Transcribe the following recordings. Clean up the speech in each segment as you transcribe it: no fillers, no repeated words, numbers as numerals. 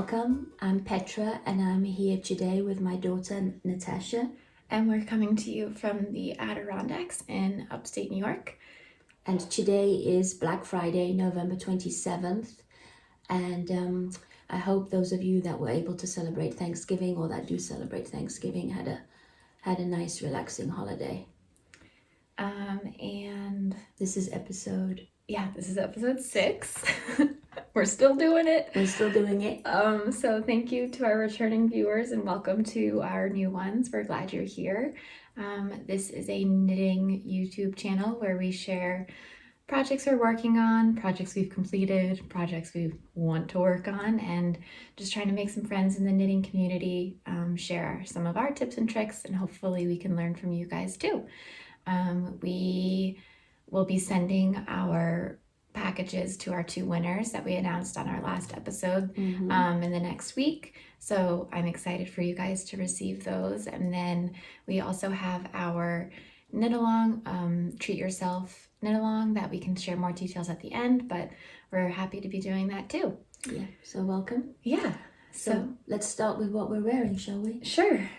Welcome, I'm Petra and I'm here today with my daughter Natasha. And we're coming to you from the Adirondacks in upstate New York. And today is Black Friday, November 27th. And I hope those of you that were able to celebrate Thanksgiving or that do celebrate Thanksgiving had a nice relaxing holiday. And this is episode 6. We're still doing it. So thank you to our returning viewers and welcome to our new ones. We're glad you're here. This is a knitting YouTube channel where we share projects we're working on, projects we've completed, projects we want to work on, and just trying to make some friends in the knitting community, share some of our tips and tricks, and hopefully we can learn from you guys too. We will be sending our packages to our 2 winners that we announced on our last episode in the next week. So I'm excited for you guys to receive those. And then we also have our knit along, treat yourself knit along that we can share more details at the end, but we're happy to be doing that too. Yeah, so welcome. Yeah. So let's start with what we're wearing, shall we? Sure.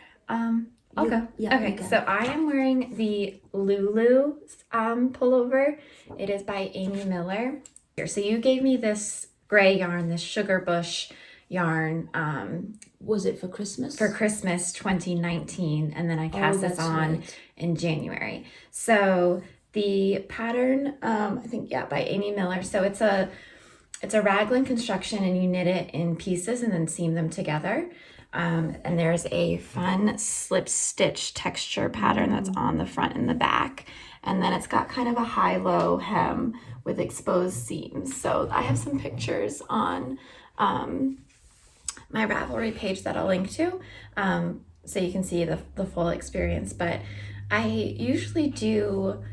Okay. Yeah, okay, so I am wearing the Lulu pullover. It is by Amy Miller. So you gave me this gray yarn, this sugar bush yarn. Was it for Christmas? For Christmas 2019, and then I cast this on in January. So the pattern, I think, by Amy Miller. So it's a raglan construction, and you knit it in pieces and then seam them together. And there's a fun slip stitch texture pattern that's on the front and the back. And then it's got kind of a high-low hem with exposed seams. So I have some pictures on my Ravelry page that I'll link to, so you can see the full experience. But I usually do,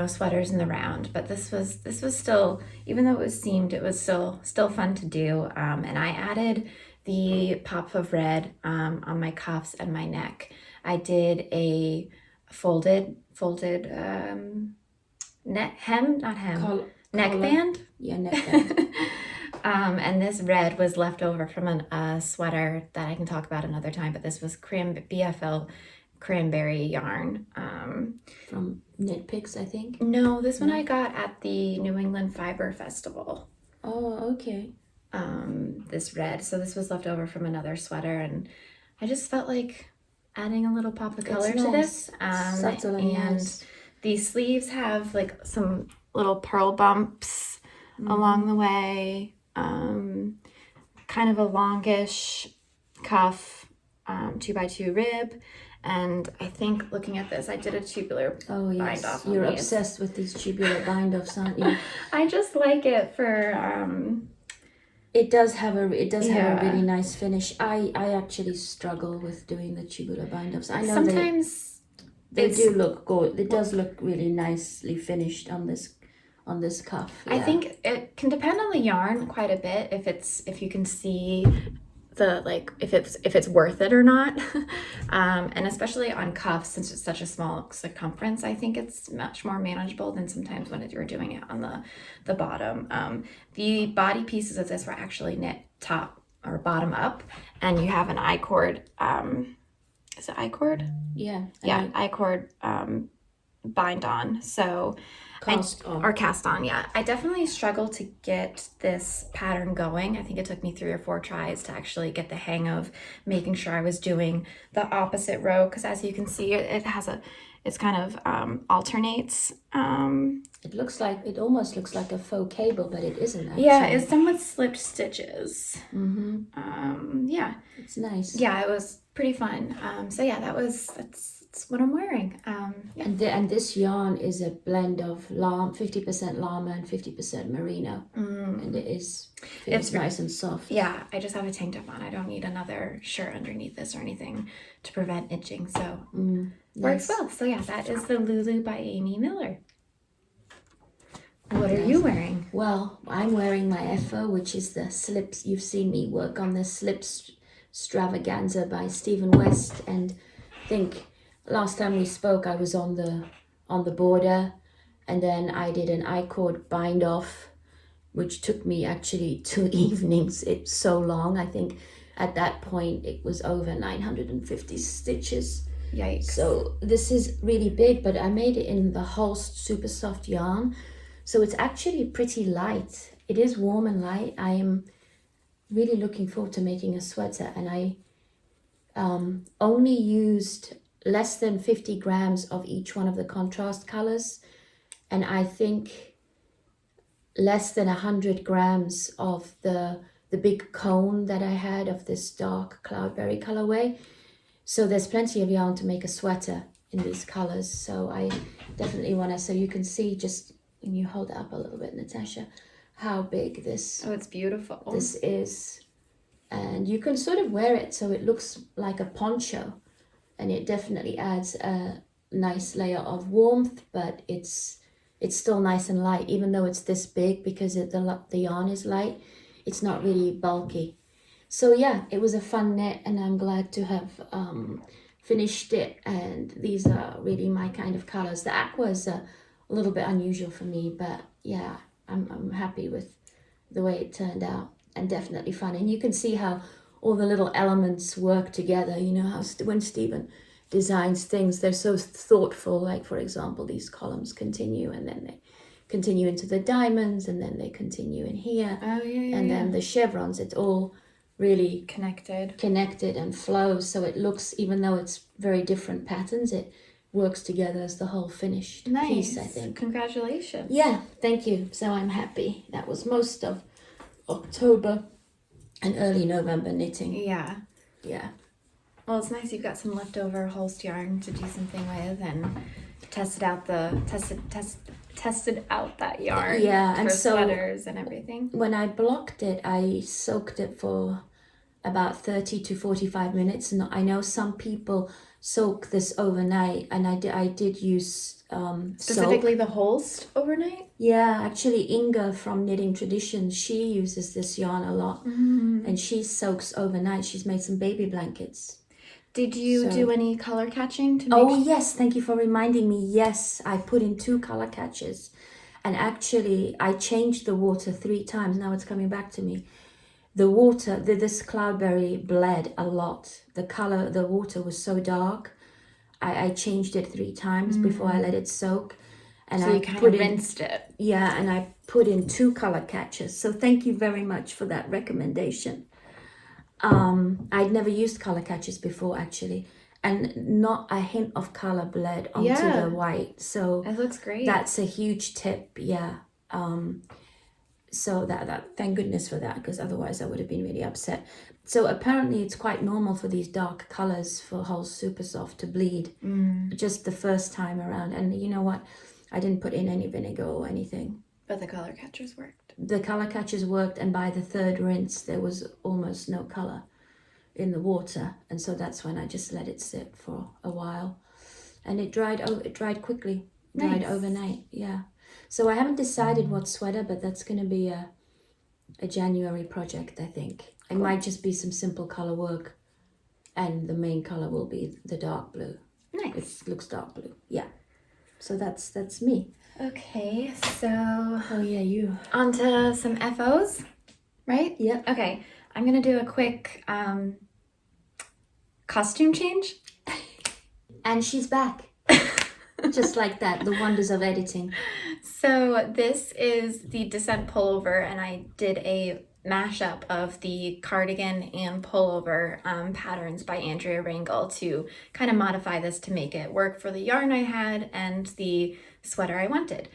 sweaters in the round, but this was still, even though it was seamed, it was still fun to do. And I added the pop of red on my cuffs and my neck. I did a folded neckband. Yeah, neckband. And this red was left over from a sweater that I can talk about another time, but this was BFL cranberry yarn. From Knit Picks, I think? No, this one I got at the New England Fiber Festival. Oh, okay. This red. So this was left over from another sweater, and I just felt like adding a little pop of color to this. Subtle and nice. These sleeves have like some little pearl bumps along the way. Kind of a longish cuff, 2x2 rib. And I think looking at this, I did a tubular bind off. You're obsessed with these tubular bind offs, aren't you? I just like it for it does have a really nice finish. I actually struggle with doing the tubular bind offs. I know sometimes they do look good. It does look really nicely finished on this cuff. Yeah. I think it can depend on the yarn quite a bit, if you can see if it's worth it or not. And especially on cuffs, since it's such a small circumference, I think it's much more manageable than sometimes when you're doing it on the bottom. The body pieces of this were actually knit top or bottom up, and you have an I-cord. Is it I-cord? Yeah. I-cord bind on. So cast on. Yeah, I definitely struggled to get this pattern going. I think it took me 3 or 4 tries to actually get the hang of making sure I was doing the opposite row, because as you can see, it's kind of alternates. It almost looks like a faux cable, but it isn't actually. Yeah, it's done with slipped stitches. Yeah, it's nice. Yeah, it was pretty fun. So yeah, that's what I'm wearing. And this yarn is a blend of 50% llama and 50% merino, and it's nice and soft. Yeah, I just have a tank top on. I don't need another shirt underneath this or anything to prevent itching, so works well. So yeah, that is the Lulu by Amy Miller. What are you wearing? Well, I'm wearing my Effa, which is the slips. You've seen me work on the Slipstravaganza by Stephen West, and I think last time we spoke, I was on the border, and then I did an I-cord bind off which took me actually 2 evenings. It's so long. I think at that point it was over 950 stitches. Yikes. So this is really big, but I made it in the Holst super soft yarn. So it's actually pretty light. It is warm and light. I am really looking forward to making a sweater, and I only used less than 50 grams of each one of the contrast colors, and I think less than 100 grams of the big cone that I had of this dark cloudberry colorway. So there's plenty of yarn to make a sweater in these colors. So I definitely want to, so you can see, just when you hold it up a little bit, Natasha, how big this it's beautiful. This is. And you can sort of wear it so it looks like a poncho, and it definitely adds a nice layer of warmth, but it's still nice and light, even though it's this big, because the yarn is light. It's not really bulky. So yeah, it was a fun knit, and I'm glad to have finished it. And these are really my kind of colors. The aqua is a little bit unusual for me, but yeah, I'm happy with the way it turned out, and definitely fun. And you can see how all the little elements work together. You know how when Stephen designs things, they're so thoughtful. Like, for example, these columns continue, and then they continue into the diamonds, and then they continue in here. Oh yeah. And then the chevrons, it's all really connected and flows. So it looks, even though it's very different patterns, it works together as the whole finished piece, I think. Congratulations. Yeah, thank you. So I'm happy. That was most of October and early November knitting. Yeah. Well, it's nice you've got some leftover Holst yarn to do something with, and tested out that yarn. Yeah, for and so sweaters and everything. When I blocked it, I soaked it for about 30 to 45 minutes. And I know some people soak this overnight, and I did use specifically soak. The Holst overnight? Yeah, actually Inga from Knitting Traditions, she uses this yarn a lot, and she soaks overnight. She's made some baby blankets. Did you do any color catching to make Yes, thank you for reminding me. Yes, I put in 2 color catches, and actually I changed the water 3 times. Now it's coming back to me. The water, this cloudberry bled a lot. The water was so dark. I changed it 3 times before I let it soak. And so you kind of rinsed it. Yeah, and I put in 2 color catches. So thank you very much for that recommendation. I'd never used color catches before, actually, and not a hint of color bled onto the white. So it looks great. That's a huge tip. Yeah. So that thank goodness for that, because otherwise I would have been really upset. So apparently it's quite normal for these dark colors for Holst Super Soft to bleed just the first time around. And you know what? I didn't put in any vinegar or anything. But the color catchers worked. The color catchers worked, and by the 3rd rinse there was almost no color in the water, and so that's when I just let it sit for a while, and it dried quickly. Dried overnight. Yeah. So I haven't decided what sweater, but that's going to be a January project, I think. It might just be some simple color work, and the main color will be the dark blue. Nice. It looks dark blue. Yeah. So that's me. Okay, so you. On to some FOs, right? Yeah. Okay, I'm gonna do a quick costume change. And she's back. Just like that, the wonders of editing. So this is the Dissent Pullover, and I did a mashup of the cardigan and pullover patterns by Andrea Rangel to kind of modify this to make it work for the yarn I had and the sweater I wanted.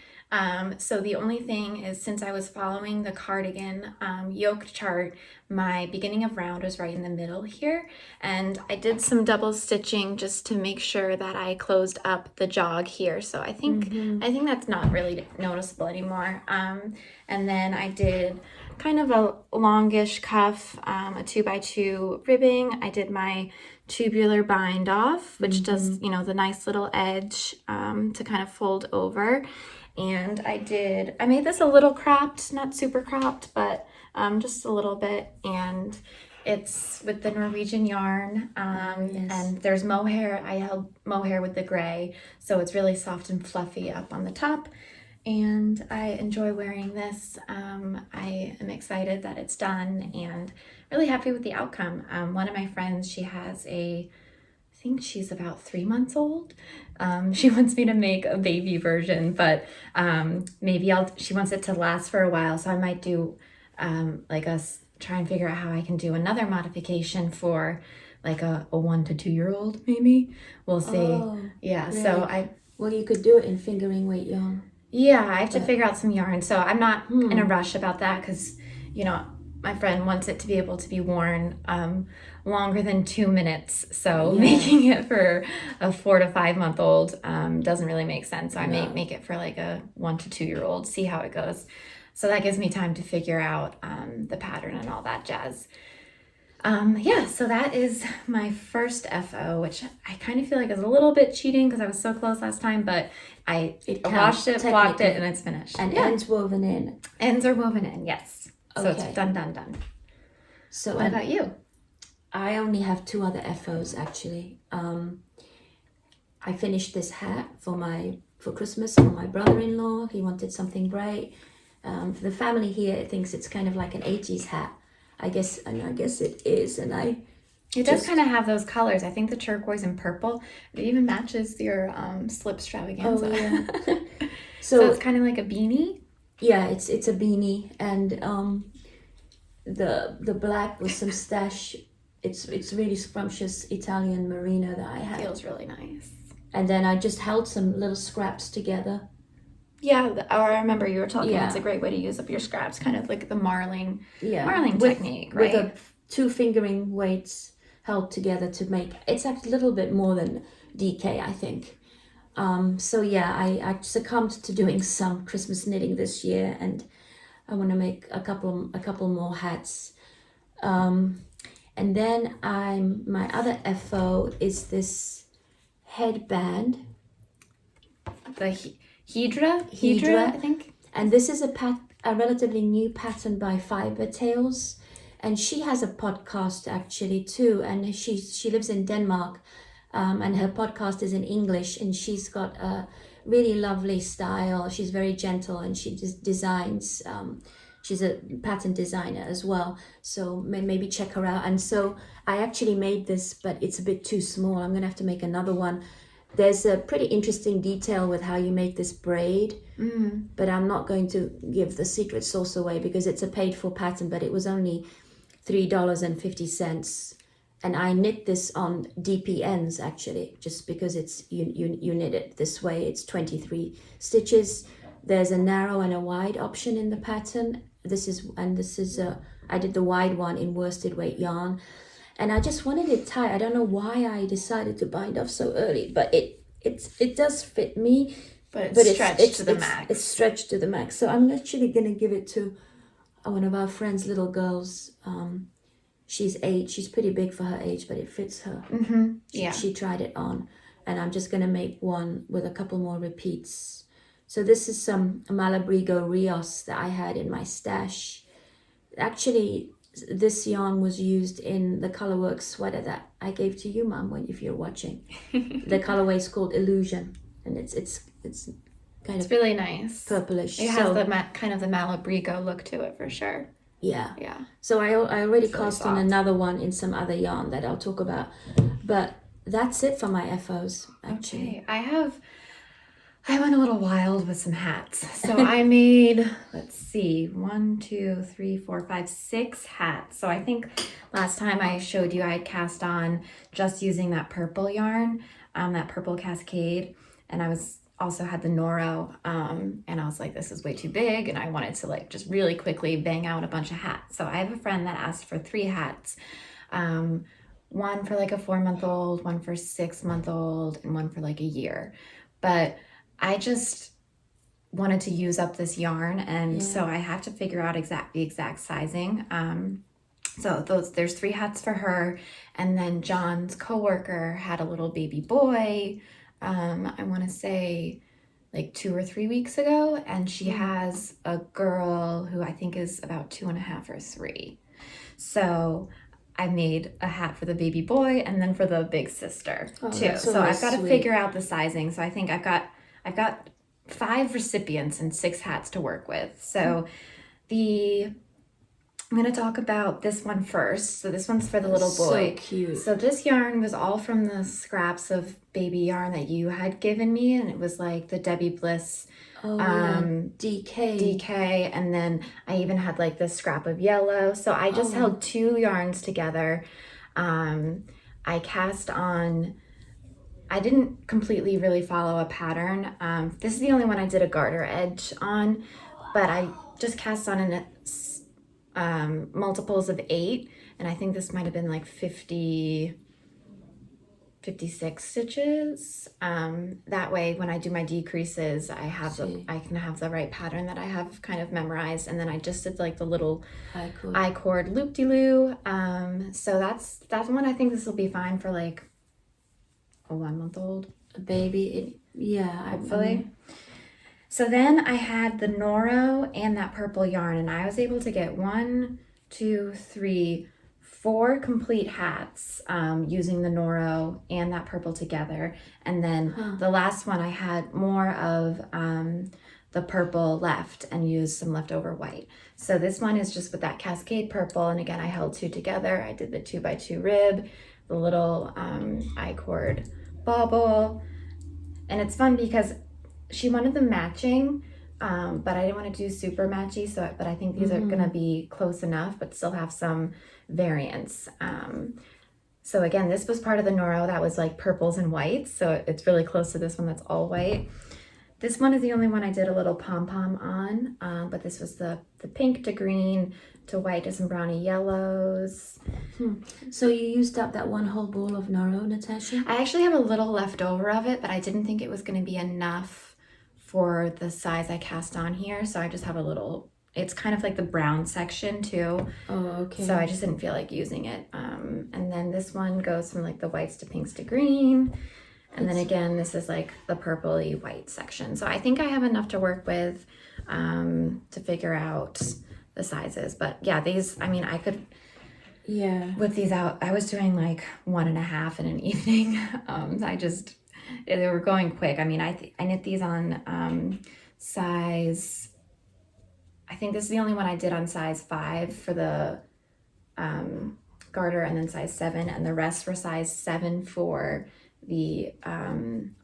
So the only thing is, since I was following the cardigan yoke chart, my beginning of round was right in the middle here, and I did some double stitching just to make sure that I closed up the jog here. So I think that's not really noticeable anymore. And then I did kind of a longish cuff, a 2x2 ribbing. I did my tubular bind off, which does, the nice little edge to kind of fold over. And I made this a little cropped, not super cropped, but just a little bit. And it's with the Norwegian yarn, and there's mohair. I held mohair with the gray, so it's really soft and fluffy up on the top. and I enjoy wearing this. I am excited that it's done and really happy with the outcome. One of my friends, she has I think she's about 3 months old. She wants me to make a baby version, but maybe she wants it to last for a while, so I might do try and figure out how I can do another modification for like a 1 to 2 year old, maybe. We'll see. Oh, yeah, right. so Well, you could do it in fingering weight yarn. Yeah, I have to figure out some yarn. So I'm not in a rush about that because, my friend wants it to be able to be worn longer than 2 minutes. So making it for a 4 to 5 month old doesn't really make sense. So I may make it for like a 1 to 2 year old, see how it goes. So that gives me time to figure out the pattern and all that jazz. So that is my first FO, which I kind of feel like is a little bit cheating because I was so close last time, but I washed it, blocked it, and it's finished. And ends woven in. Ends are woven in, yes. So Okay. it's done. So what about you? I only have 2 other FOs actually. I finished this hat for Christmas for my brother-in-law. He wanted something bright. For the family here, it thinks it's kind of like an 80s hat. I guess it is, and it does kind of have those colors. I think the turquoise and purple. It even matches your Slipstravaganza. Oh, yeah. So it's kind of like a beanie. Yeah, it's a beanie, and the black with some stash. It's really scrumptious Italian merino that I had. Feels really nice. And then I just held some little scraps together. Yeah, I remember you were talking. It's a great way to use up your scraps, kind of like the marling technique, right? With 2 fingering weights held together to make it's a little bit more than DK, I think. I succumbed to doing some Christmas knitting this year, and I want to make a couple more hats. And then my other FO is this headband. The Heidra, I think. And this is a relatively new pattern by Fiber Tales, and she has a podcast actually too, and she lives in Denmark, and her podcast is in English, and she's got a really lovely style. She's very gentle, and she just designs. She's a pattern designer as well, so maybe check her out. And so I actually made this, but it's a bit too small. I'm gonna have to make another one. There's a pretty interesting detail with how you make this braid, but I'm not going to give the secret sauce away because it's a paid for pattern, but it was only $3.50. And I knit this on DP ends actually, just because it's you knit it this way. It's 23 stitches. There's a narrow and a wide option in the pattern. This is I did the wide one in worsted weight yarn. And I just wanted it tight. I don't know why I decided to bind off so early, but it does fit me. But it's stretched to the max. It's stretched to the max. So I'm actually going to give it to one of our friends' little girls. She's pretty big for her age, but it fits her. Mm-hmm. Yeah. She tried it on. And I'm just going to make one with a couple more repeats. So this is some Malabrigo Rios that I had in my stash. Actually, this yarn was used in the Colorworks sweater that I gave to you, Mum, if you're watching. The colorway is called Illusion, and it's kind of really nice, purplish. It has the kind of the Malabrigo look to it for sure. Yeah. So I already cast on another one in some other yarn that I'll talk about, but that's it for my FOs. Actually, okay. I went a little wild with some hats. So I made, let's see, 1, 2, 3, 4, 5, 6 hats. So I think last time I showed you I had cast on just using that purple yarn, that purple Cascade. And I also had the Noro, and I was like, this is way too big. And I wanted to just really quickly bang out a bunch of hats. So I have a friend that asked for 3 hats. One for a 4-month-old, one for 6-month-old, and one for a year. But I just wanted to use up this yarn, and so I have to figure out the exact sizing. So there's 3 hats for her, and then John's coworker had a little baby boy. I want to say 2 or 3 weeks ago, and she has a girl who I think is about 2.5 or 3. So I made a hat for the baby boy and then for the big sister too. So I've got to figure out the sizing. So I think I've got 5 recipients and 6 hats to work with. So I'm going to talk about this one first. So this one's for the little boy. So cute. So this yarn was all from the scraps of baby yarn that you had given me, and it was like the Debbie Bliss DK, and then I even had like this scrap of yellow. So I just held 2 yarns together. I cast on, I didn't completely really follow a pattern. This is the only one I did a garter edge on, but I just cast on in multiples of 8, and I think this might have been like 56 stitches. That way when I do my decreases, I can have the right pattern that I have kind of memorized, and then I just did like the little I-cord loop-de-loo. So that's one. I think this will be fine for like a 1-month-old baby. Hopefully. So then I had the Noro and that purple yarn, and I was able to get 1, 2, 3, 4 complete hats using the Noro and that purple together. And then the last one I had more of the purple left and used some leftover white. So this one is just with that Cascade purple, and again I held 2 together. I did the 2x2 rib, the little I-cord bauble, and it's fun because she wanted them matching, but I didn't want to do super matchy. But I think these are gonna be close enough, but still have some variance. So again, this was part of the Noro that was like purples and whites, so it's really close to this one that's all white. This one is the only one I did a little pom-pom on, but this was the pink to green to white to some brownie yellows. So you used up that one whole ball of Noro, Natasha? I actually have a little left over of it, but I didn't think it was going to be enough for the size I cast on here, so I just have a little, it's kind of like the brown section too. Oh, okay. So I just didn't feel like using it. And then this one goes from like the whites to pinks to green. And then again, this is like the purpley white section. So I think I have enough to work with to figure out the sizes. But yeah, these, I mean, I could whip these out. I was doing like 1.5 in an evening. They were going quick. I mean, I knit these on size, I think this is the only one I did on size 5 for the garter, and then size 7, and the rest were size 7 for the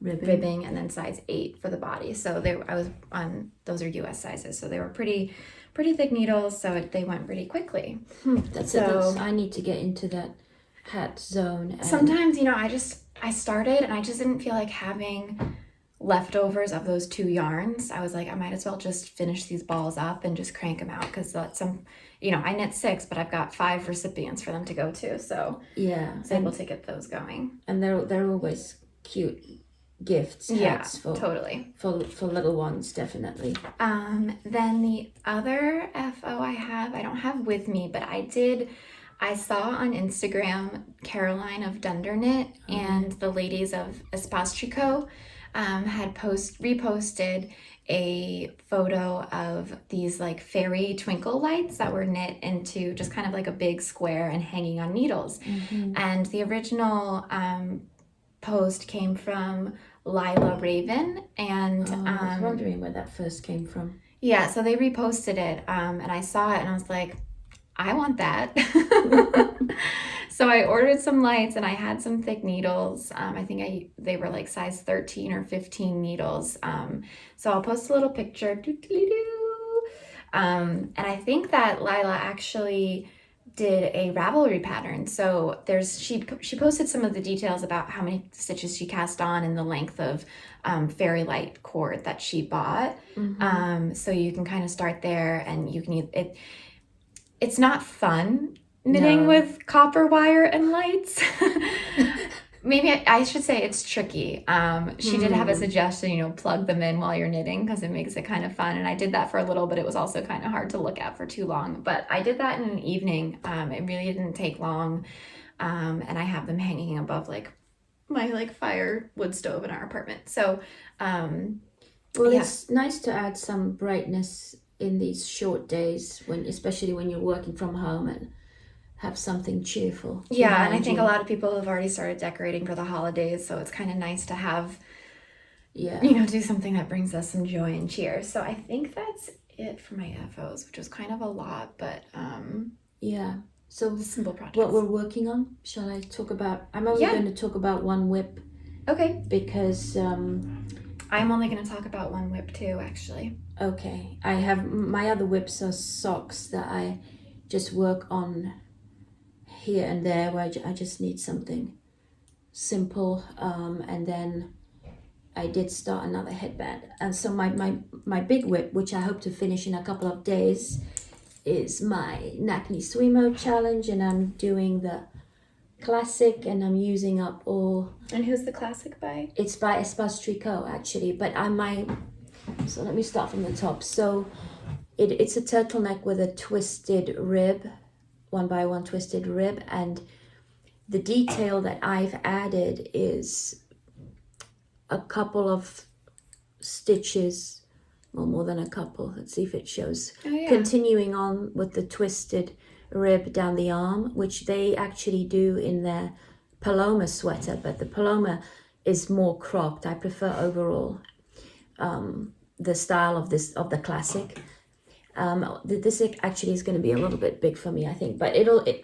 ribbing, and then size 8 for the body. So I was on, those are US sizes, so they were pretty thick needles, so they went pretty quickly. I need to get into that hat zone. And sometimes, you know, I started and I just didn't feel like having leftovers of those 2 yarns. I was like, I might as well just finish these balls up and just crank them out, because that's some, you know, I knit 6, but I've got 5 recipients for them to go to. So I was able to get those going. And they're always cute gifts. Hats for little ones, definitely. Then the other FO I don't have with me, but I saw on Instagram Caroline of Dunder Knit and the ladies of Espace Tricot had reposted a photo of these like fairy twinkle lights that were knit into just kind of like a big square and hanging on needles. And the original post came from Lila Raven, and I was wondering where that first came from. Yeah, so they reposted it, and I saw it and I was like, I want that. So I ordered some lights, and I had some thick needles. I think they were like size 13 or 15 needles. So I'll post a little picture. And I think that Lila actually did a Ravelry pattern. So she posted some of the details about how many stitches she cast on and the length of fairy light cord that she bought. So you can kind of start there, and you can it's not fun knitting with copper wire and lights. Maybe I should say it's tricky. She did have a suggestion, you know, plug them in while you're knitting, because it makes it kind of fun. And I did that for a little, but it was also kind of hard to look at for too long. But I did that in an evening. It really didn't take long. And I have them hanging above like my like fire wood stove in our apartment. So, it's nice to add some brightness in these short days, especially when you're working from home, and have something cheerful. And I think a lot of people have already started decorating for the holidays, so it's kind of nice to have do something that brings us some joy and cheer. So I think that's it for my FOs, which was kind of a lot, but so simple projects. What we're working on, shall I talk about? I'm only going to talk about one whip. Okay. Because I'm only going to talk about one whip too, actually. Okay. I have my other whips are socks that I just work on here and there, where I just need something simple, and then I did start another headband. And so my big whip, which I hope to finish in a couple of days, is my Nakni Swimo challenge, and I'm doing the classic, and I'm using up all. And who's the classic by? It's by Espace Tricot, actually, but so let me start from the top. So it's a turtleneck with a twisted rib, 1x1 twisted rib, and the detail that I've added is a couple of stitches, well, more than a couple. Let's see if it shows. Continuing on with the twisted rib down the arm, which they actually do in their Paloma sweater, but the Paloma is more cropped. I prefer overall the style of the classic. This actually is going to be a little bit big for me, I think, but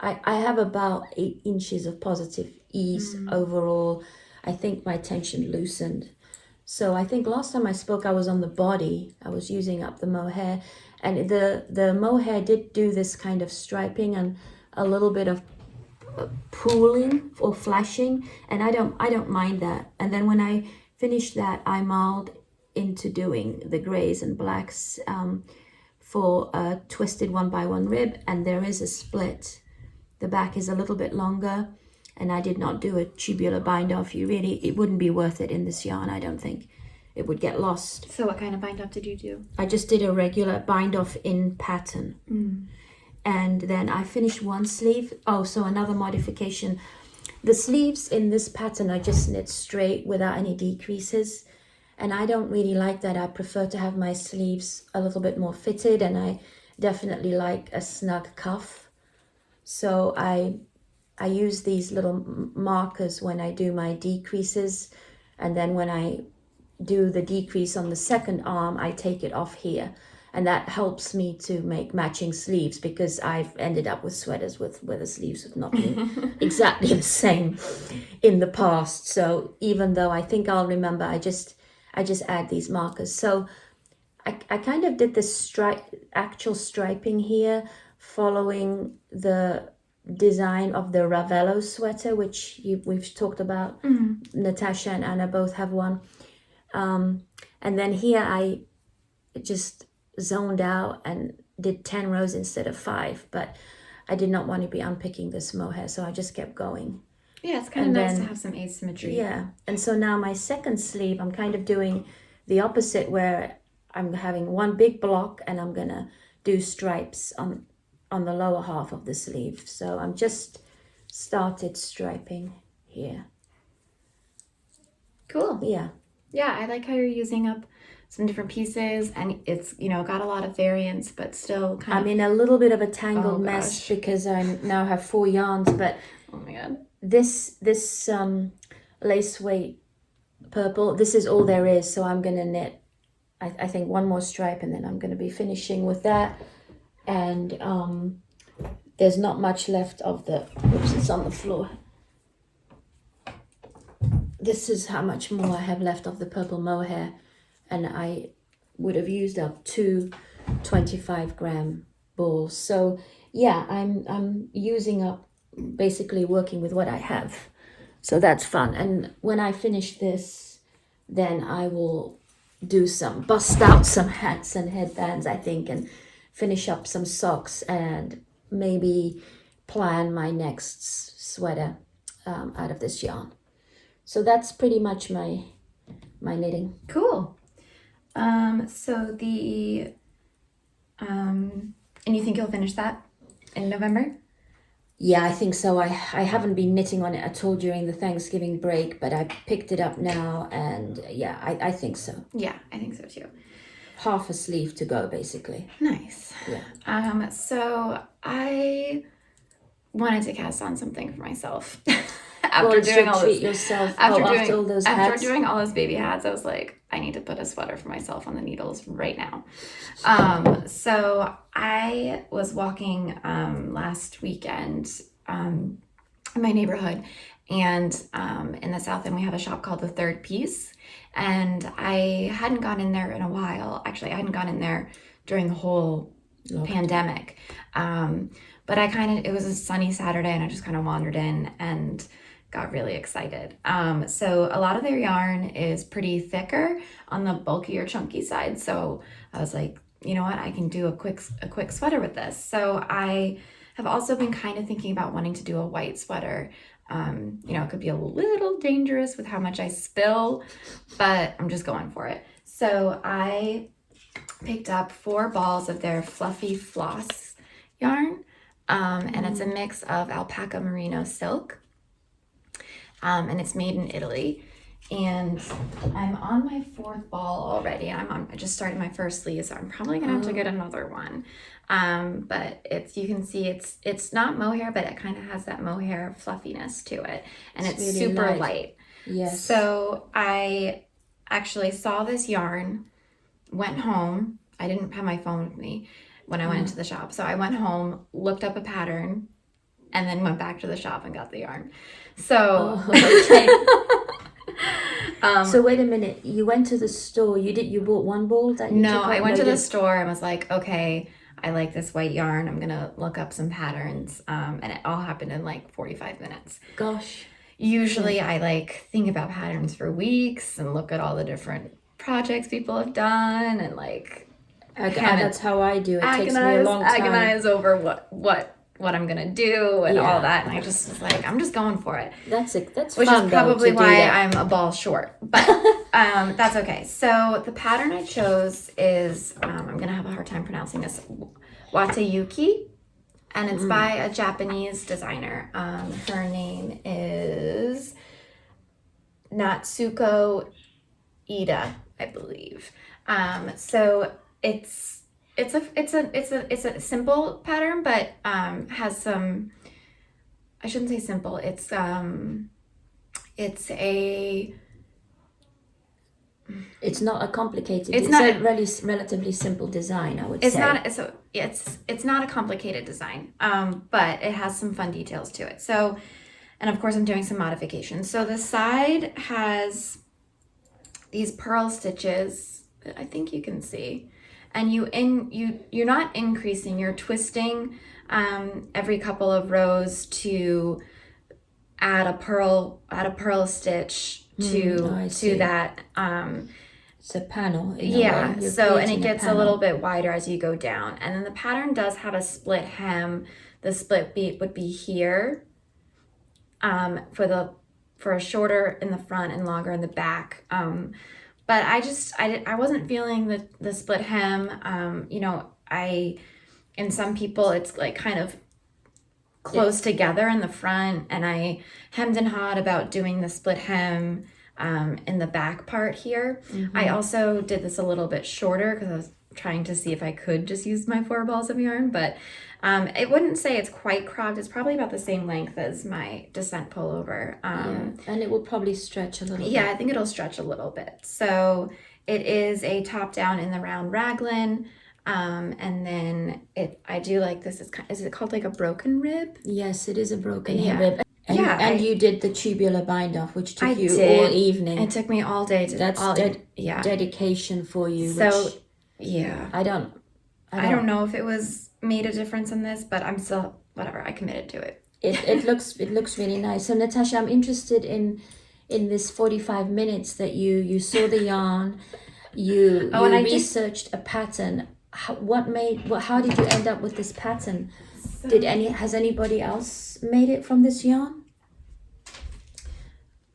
I have about 8 inches of positive ease overall. I think my tension loosened. So I think last time I spoke, I was on the body. I was using up the mohair, and the mohair did do this kind of striping and a little bit of pooling or flashing, and I don't mind that. And then when I finished that, I mulled into doing the grays and blacks for a twisted 1x1 rib, and there is a split. The back is a little bit longer, and I did not do a tubular bind off. It wouldn't be worth it in this yarn. I don't think it would get lost. So what kind of bind off did you do? I just did a regular bind off in pattern. And then I finished one sleeve. So another modification. The sleeves in this pattern are just knit straight without any decreases. And I don't really like that. I prefer to have my sleeves a little bit more fitted, and I definitely like a snug cuff. So I use these little markers when I do my decreases, and then when I do the decrease on the second arm, I take it off here. And that helps me to make matching sleeves, because I've ended up with sweaters where the sleeves have not been exactly the same in the past. So even though I think I'll remember, I just add these markers. So I kind of did this actual striping here, following the design of the Ravello sweater, which we've talked about. Natasha and Anna both have one. And then here I just zoned out and did 10 rows instead of 5, but I did not want to be unpicking this mohair, so I just kept going. Yeah, it's kind of nice to have some asymmetry. Yeah, and so now my second sleeve, I'm kind of doing the opposite, where I'm having one big block and I'm gonna do stripes on the lower half of the sleeve. So I'm just started striping here. Cool. Yeah. Yeah, I like how you're using up some different pieces, and it's got a lot of variance, but still kind of... I'm in a little bit of a tangled mess because I now have 4 yarns, but oh my god, this lace weight purple, this is all there is. So I'm gonna knit I think one more stripe, and then I'm going to be finishing with that. And there's not much left of the, oops, it's on the floor. This is how much more I have left of the purple mohair, and I would have used up 2 25-gram balls. So yeah, I'm using up, basically working with what I have. So that's fun. And when I finish this, then I will bust out some hats and headbands, I think, and finish up some socks, and maybe plan my next sweater out of this yarn. So that's pretty much my knitting. Cool. So the and you think you'll finish that in November? Yeah, I think so. I haven't been knitting on it at all during the Thanksgiving break, but I picked it up now, and yeah, I think so. Yeah, I think so too. Half a sleeve to go, basically. Nice. Yeah. So I wanted to cast on something for myself after doing all treat this, yourself after all those hats. After doing all those baby hats, I was like, I need to put a sweater for myself on the needles right now. So I was walking last weekend in my neighborhood, and in the South End we have a shop called The Third Piece, and I hadn't gone in there in a while. Actually, I hadn't gone in there during the whole pandemic. But it was a sunny Saturday, and I just kind of wandered in and got really excited. So a lot of their yarn is pretty thicker on the bulkier, chunky side. So I was like, you know what, I can do a quick sweater with this. So I have also been kind of thinking about wanting to do a white sweater. It could be a little dangerous with how much I spill, but I'm just going for it. So I picked up 4 balls of their Fluffy Floss yarn, and it's a mix of alpaca merino silk, and it's made in Italy. And I'm on my 4th ball already. I just started my first sleeve, so I'm probably gonna have to get another one. But you can see it's not mohair, but it kind of has that mohair fluffiness to it, and it's really super light. Yes. So I actually saw this yarn, went home. I didn't have my phone with me when I went into the shop, so I went home, looked up a pattern, and then went back to the shop and got the yarn. So okay. So wait a minute, you went to the store, you bought one ball that you No, I went to the store and was like, okay, I like this white yarn, I'm gonna look up some patterns, and it all happened in like 45 minutes. Gosh. Usually I think about patterns for weeks and look at all the different projects people have done, and that's how I do it. Takes me a long time. Agonize over what I'm gonna do and all that, and I just was like, I'm just going for it. That's which fun, is probably why I'm a ball short, but that's okay. So the pattern I chose is I'm gonna have a hard time pronouncing this, Watayuki, and it's by a Japanese designer. Her name is Natsuko Ida, I believe. So it's a simple pattern, but has some. I shouldn't say simple. It's not a complicated. It's not a really relatively simple design, I would say. It's not a complicated design, but it has some fun details to it. So, and of course I'm doing some modifications. So the side has these purl stitches that I think you can see, and you're not increasing, you're twisting every couple of rows to add a pearl stitch to that. It's a panel. Yeah. So, and it gets a little bit wider as you go down, and then the pattern does have a split hem. The split beat would be here, for a shorter in the front and longer in the back. But I wasn't feeling the split hem. In some people it's like kind of close together in the front, and I hemmed and hawed about doing the split hem in the back part here. I also did this a little bit shorter because I was trying to see if I could just use my 4 balls of yarn, but it wouldn't say it's quite cropped. It's probably about the same length as my Dissent pullover. And it will probably stretch a little bit. Yeah, I think it'll stretch a little bit. So it is a top down in the round raglan. And then I do like this. Is it called like a broken rib? Yes, it is a broken rib. And you did the tubular bind off, which took you all evening. It took me all day to. That's dedication for you. So which I don't know if it was made a difference in this, but I'm still whatever. I committed to it. It looks really nice. So Natasha, I'm interested in this 45 minutes that you saw the yarn, you researched a pattern. How did you end up with this pattern? Has anybody else made it from this yarn?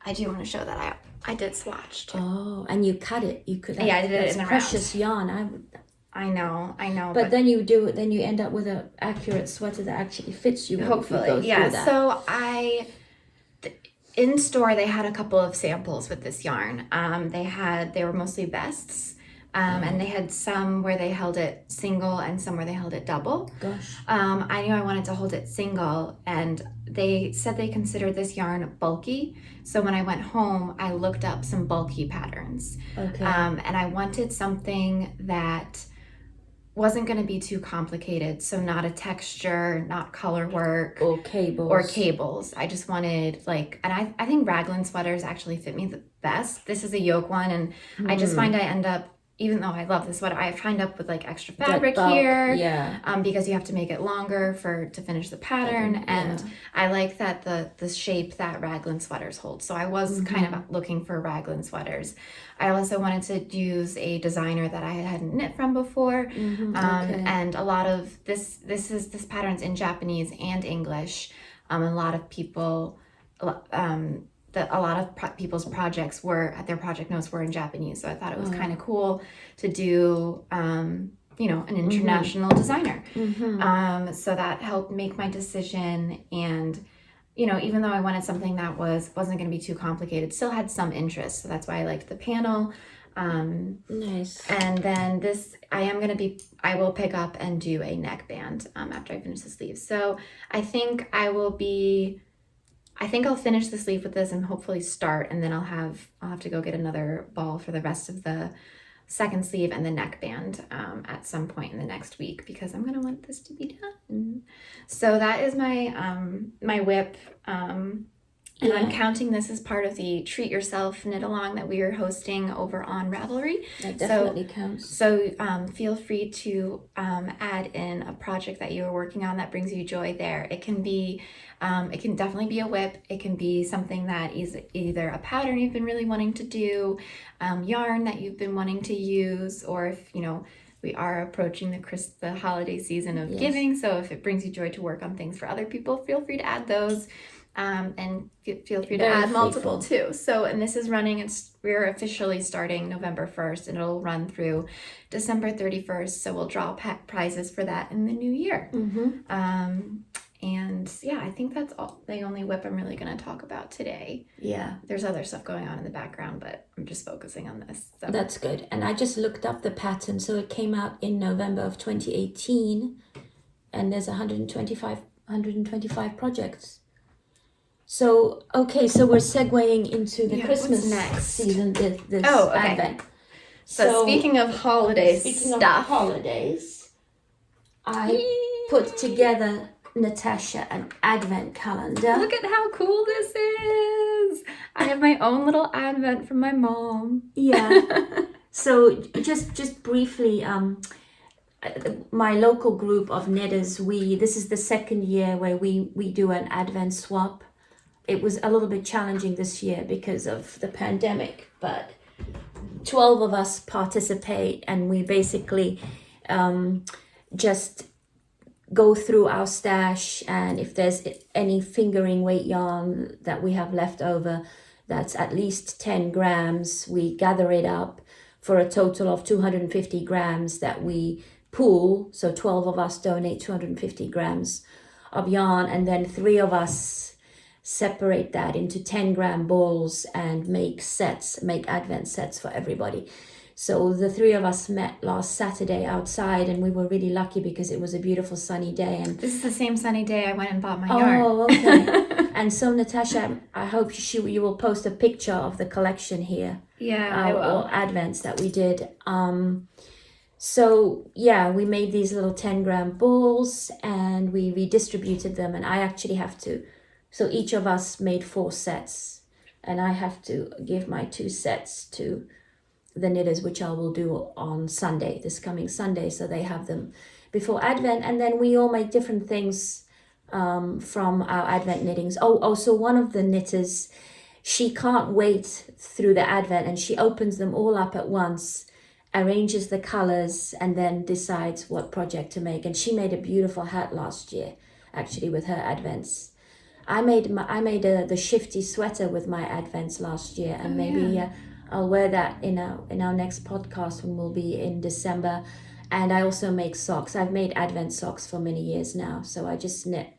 I do want to show that I did swatched. Oh, and you cut it. You could. Yeah, I did it in the precious yarn. I know. But then you do it. Then you end up with an accurate sweater that actually fits you. Hopefully, yeah. So in store they had a couple of samples with this yarn. They were mostly vests, And they had some where they held it single and some where they held it double. Gosh. I knew I wanted to hold it single, and they said they considered this yarn bulky. So when I went home, I looked up some bulky patterns. Okay. And I wanted something that wasn't going to be too complicated. So not a texture, not color work. Or cables. I just wanted and I think raglan sweaters actually fit me the best. This is a yoke one, and I just find I end up, even though I love this sweater, I find up with extra fabric here. Yeah. Because you have to make it longer to finish the pattern. And I like that the shape that raglan sweaters hold. So I was kind of looking for raglan sweaters. I also wanted to use a designer that I hadn't knit from before. And a lot of this pattern's in Japanese and English. A lot of people, people's projects their project notes were in Japanese. So I thought it was kind of cool to do, an international designer. So that helped make my decision. And, even though I wanted something that wasn't going to be too complicated, still had some interest. So that's why I liked the panel. Nice. And then I will pick up and do a neckband after I finish the sleeves. So I think I'll finish the sleeve with this and hopefully start, and then I'll have to go get another ball for the rest of the second sleeve and the neckband at some point in the next week, because I'm gonna want this to be done. So that is my whip. And I'm counting this as part of the Treat Yourself Knit Along that we are hosting over on Ravelry. That definitely counts. So feel free to add in a project that you are working on that brings you joy there. It can definitely be a whip. It can be something that is either a pattern you've been really wanting to do, yarn that you've been wanting to use, or if, we are approaching the holiday season of giving. So if it brings you joy to work on things for other people, feel free to add those. And feel free to add multiple too. So, and this is running, we're officially starting November 1st, and it'll run through December 31st. So we'll draw prizes for that in the new year. And I think that's the only whip I'm really going to talk about today. Yeah. There's other stuff going on in the background, but I'm just focusing on this. So. That's good. And I just looked up the pattern. So it came out in November of 2018, and there's 125 projects. So, okay, so we're segueing into the Christmas season, this Advent. So speaking of holidays of holidays, I put together, Natasha, an Advent calendar. Look at how cool this is. I have my own little Advent from my mom. Yeah. So just briefly, my local group of knitters, this is the second year where we do an Advent swap. It was a little bit challenging this year because of the pandemic, but 12 of us participate, and we basically just go through our stash, and if there's any fingering weight yarn that we have left over that's at least 10 grams, we gather it up for a total of 250 grams that we pool. So 12 of us donate 250 grams of yarn, and then 3 of us separate that into 10-gram balls and make Advent sets for everybody. So the 3 of us met last Saturday outside, and we were really lucky because it was a beautiful sunny day. And this is the same sunny day I went and bought my yarn. Oh, okay. And so Natasha, I hope you will post a picture of the collection here. Yeah, I will. Or Advents that we did. So yeah, we made these little 10-gram balls and we redistributed them, and I actually have to. So each of us made 4 sets, and I have to give my 2 sets to the knitters, which I will do on Sunday, this coming Sunday, so they have them before Advent. And then we all make different things from our Advent knittings. So one of the knitters, she can't wait through the Advent, and she opens them all up at once, arranges the colors, and then decides what project to make. And she made a beautiful hat last year, actually, with her Advents. I made the shifty sweater with my Advents last year, and maybe I'll wear that in our next podcast when we'll be in December. And I also make socks. I've made Advent socks for many years now, so I just knit.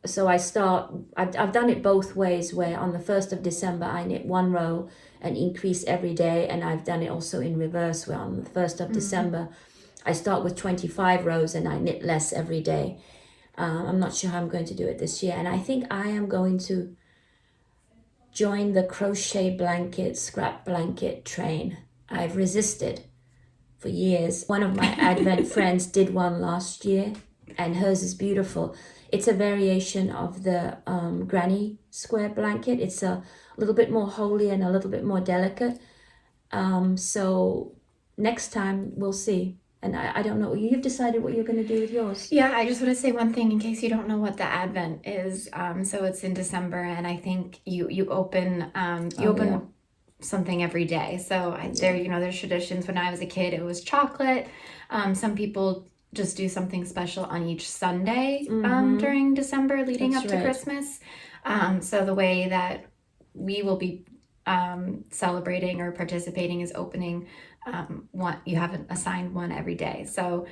So I've done it both ways, where on the 1st of December I knit 1 row, and increase every day. And I've done it also in reverse, where on the 1st of December, I start with 25 rows and I knit less every day. I'm not sure how I'm going to do it this year. And I think I am going to join the crochet blanket, scrap blanket train. I've resisted for years. One of my Advent friends did one last year, and hers is beautiful. It's a variation of the granny square blanket. It's a little bit more holy and a little bit more delicate. So next time we'll see. And I don't know, you've decided what you're going to do with yours. Yeah, I just want to say one thing in case you don't know what the Advent is. So it's in December, and I think you open something every day. So there's traditions. When I was a kid, it was chocolate. Some people just do something special on each Sunday during December leading up to Christmas. So the way that we will be celebrating or participating is opening one. You have assigned one every day. So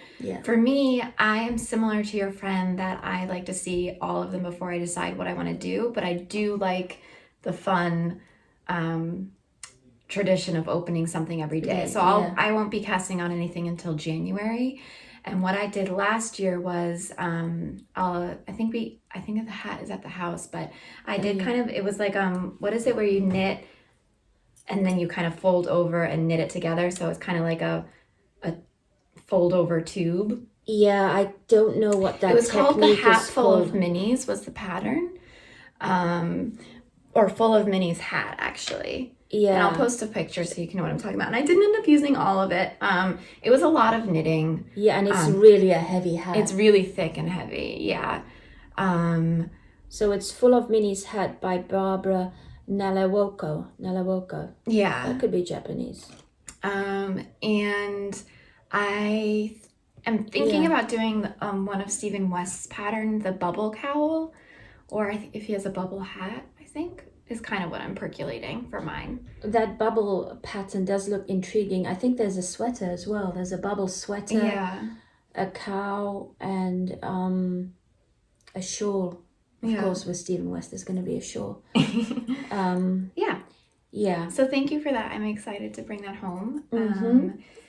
for me, I am similar to your friend that I like to see all of them before I decide what I want to do, but I do like the fun tradition of opening something every day. So I won't be casting on anything until January. And what I did last year was, I think the hat is at the house, but I did it was like, what is it where you knit and then you kind of fold over and knit it together. So it's kind of like a fold over tube. Yeah, I don't know what that It was called the Hat Full of called. Minis was the pattern. Or Full of Minis hat, actually. Yeah. And I'll post a picture so you can know what I'm talking about. And I didn't end up using all of it. It was a lot of knitting. Yeah, and it's really a heavy hat. It's really thick and heavy, yeah. So it's Full of Minis hat by Barbara Nalewoko. Yeah. That could be Japanese. And I am thinking about doing one of Stephen West's pattern, the bubble cowl, or if he has a bubble hat, I think, is kind of what I'm percolating for mine. That bubble pattern does look intriguing. I think there's a sweater as well. There's a bubble sweater, a cowl, and a shawl. Of course, with Stephen West, there's going to be a shawl. Yeah. So thank you for that. I'm excited to bring that home.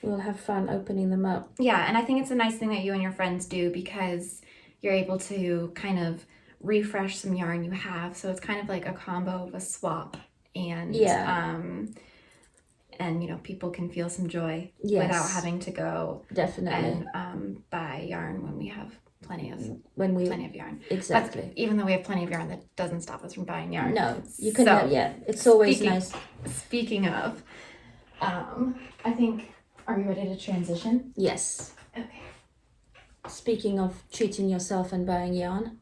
We'll have fun opening them up. Yeah, and I think it's a nice thing that you and your friends do because you're able to kind of refresh some yarn you have. So it's kind of like a combo of a swap and people can feel some joy without having to go and buy yarn when we have plenty of yarn. Exactly. But even though we have plenty of yarn, that doesn't stop us from buying yarn. No, you can. It's always nice. Speaking of, I think. Are you ready to transition? Yes. Okay. Speaking of treating yourself and buying yarn.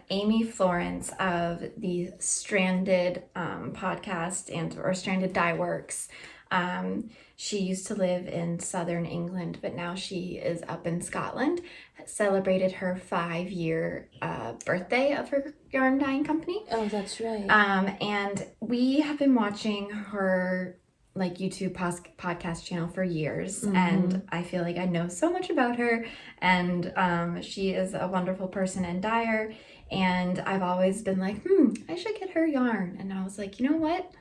Amy Florence of the Stranded podcast or Stranded Dyeworks. She used to live in southern England, but now she is up in Scotland. Celebrated her 5-year birthday of her yarn dyeing company. Oh, that's right. And we have been watching her YouTube podcast channel for years, and I feel like I know so much about her, and she is a wonderful person and dyer, and I've always been like, I should get her yarn, and I was like, you know what?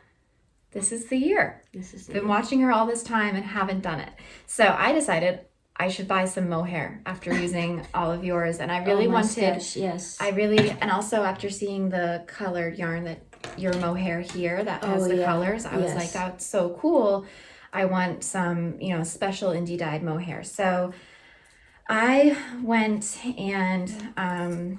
This is the year. Been watching her all this time and haven't done it. So I decided I should buy some mohair after using all of yours, and I really wanted, yes. And also after seeing the colored yarn that your mohair here that has the colors, I was like, that's so cool. I want some, special indie dyed mohair. So I went and I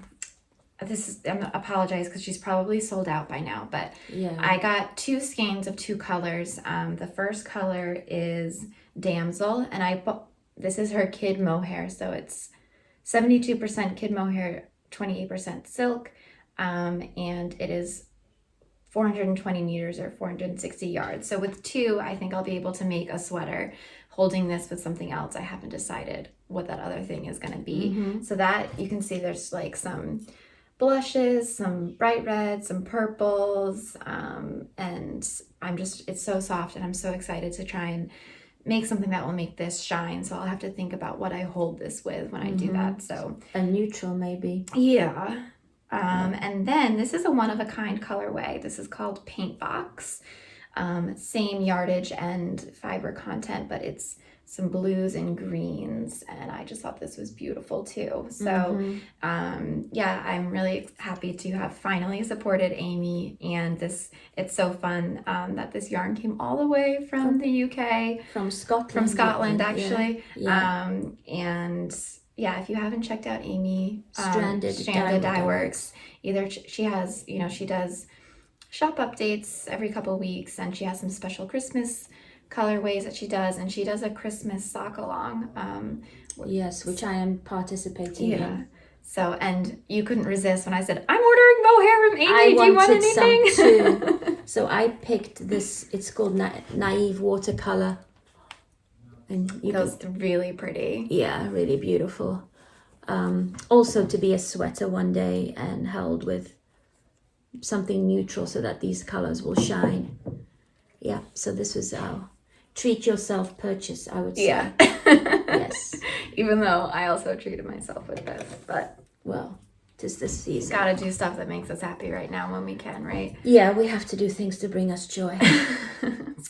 apologize because she's probably sold out by now, but I got 2 skeins of 2 colors. The first color is Damsel, and this is her kid mohair, so it's 72% kid mohair, 28% silk, and it is 420 meters or 460 yards. So with 2, I think I'll be able to make a sweater holding this with something else. I haven't decided what that other thing is going to be. So that you can see there's like some blushes, some bright reds, some purples, and it's so soft, and I'm so excited to try and make something that will make this shine. So I'll have to think about what I hold this with when I do that. So a neutral maybe. Yeah. And then this is a one-of-a-kind colorway. This is called Paint Box. Same yardage and fiber content, but it's some blues and greens, and I just thought this was beautiful too. So yeah, I'm really happy to have finally supported Amy, and it's so fun that this yarn came all the way from the UK, from Scotland actually. And yeah, if you haven't checked out Amy, Stranded Dyeworks, either she has, she does shop updates every couple of weeks, and she has some special Christmas colorways that she does, and she does a Christmas sock along. Yes, which I am participating in. So, and you couldn't resist when I said, I'm ordering mohair from Amy. Do you want anything? Some too. So I picked this, it's called Naive Watercolor. And it goes really pretty. Yeah, really beautiful. Also to be a sweater one day and held with something neutral so that these colors will shine. Yeah, so this was our treat yourself purchase, I would say. Yeah. Yes. Even though I also treated myself with this, but well, tis this season. Gotta do stuff that makes us happy right now when we can, right? Yeah, we have to do things to bring us joy.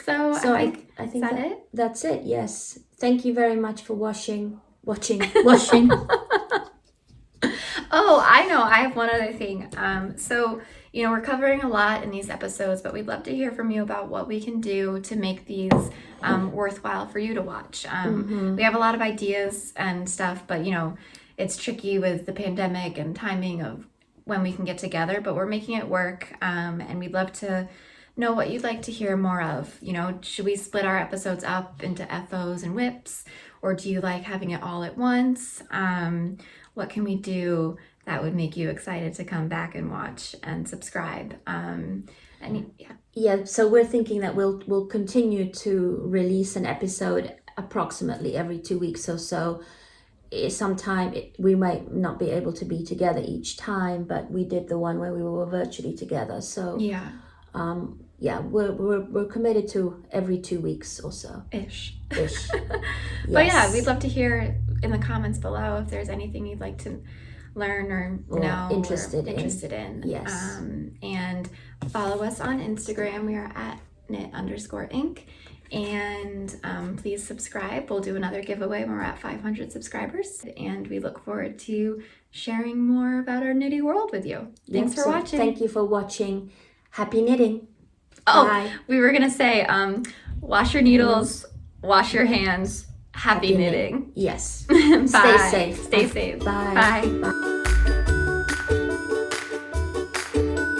So I think is that it? That's it, yes. Thank you very much for watching. Oh, I know. I have one other thing. So, we're covering a lot in these episodes, but we'd love to hear from you about what we can do to make these worthwhile for you to watch. We have a lot of ideas and stuff, but, it's tricky with the pandemic and timing of when we can get together, but we're making it work. And we'd love to know what you'd like to hear more of. Should we split our episodes up into FOs and whips, or do you like having it all at once? What can we do that would make you excited to come back and watch and subscribe? So we're thinking that we'll continue to release an episode approximately every 2 weeks or so. Sometime we might not be able to be together each time, but we did the one where we were virtually together. So we're committed to every 2 weeks or so. Ish. Yes. But yeah, we'd love to hear in the comments below if there's anything you'd like to learn or know interested in. Yes. And follow us on Instagram. We are at knit_inc. And please subscribe. We'll do another giveaway when we're at 500 subscribers. And we look forward to sharing more about our knitty world with you. Thanks for watching. Thank you for watching. Happy knitting. Oh, Bye. We were going to say, wash your needles, wash your hands. Happy knitting. Yes. Bye. Stay safe. Stay safe. Bye. Bye. Bye.